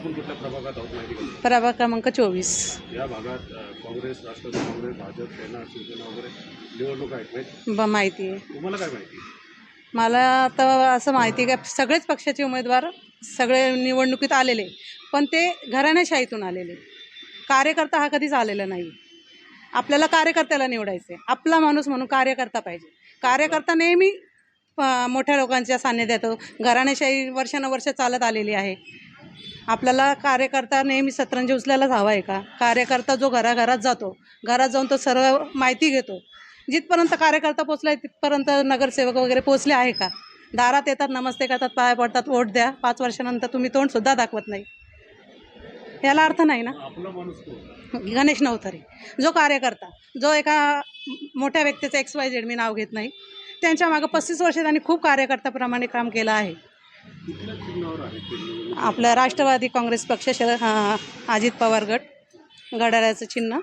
आपण कुठल्या प्रभागात आहोत माहिती का? प्रभाग क्रमांक 24. या भागात काँग्रेस, राष्ट्रवादी काँग्रेस, भाजप, सेना, शिवसेना वगैरे निवडणूक आहेत माहिती? माहिती आहे तुम्हाला काय माहिती? मला. तर असं माहिती आहे का सगळेच पक्षाचे उमेदवार सगळे निवडणुकीत आलेले, पण ते घराणेशाहीतून आलेले. कार्यकर्ता हा कधीच आलेला नाही. आपल्याला कार्यकर्त्याला निवडायचं आहे. आपला माणूस म्हणून कार्यकर्ता पाहिजे. कार्यकर्ता नेहमी मोठ्या लोकांच्या सान्निध्यात येतो. घराणेशाही वर्षानुवर्ष चालत आलेली आहे. आपल्याला कार्यकर्ता नेहमी सतरंजी उचलायलाच हवा आहे का? कार्यकर्ता जो घराघरात जातो, घरात जाऊन तो सर्व माहिती घेतो. जिथपर्यंत कार्यकर्ता पोचला आहे तिथपर्यंत नगरसेवक वगैरे पोचले आहे का? दारात येतात, नमस्ते करतात, पाया पडतात, वोट द्या. 5 वर्षानंतर तुम्ही तोंडसुद्धा दाखवत नाही. याला अर्थ नाही ना. आपला माणूस कोण? गणेश नवथरे जो कार्यकर्ता, जो एका मोठ्या व्यक्तीचं XYZ मी नाव घेत नाही, त्यांच्या मागं 35 वर्ष त्यांनी खूप कार्यकर्त्याप्रमाणे काम केलं आहे. कुठल्या चिन्हावर आहे ते निवडणूक? आपलं राष्ट्रवादी काँग्रेस पक्ष अजित पवार गट, घड्याळाचं चिन्ह.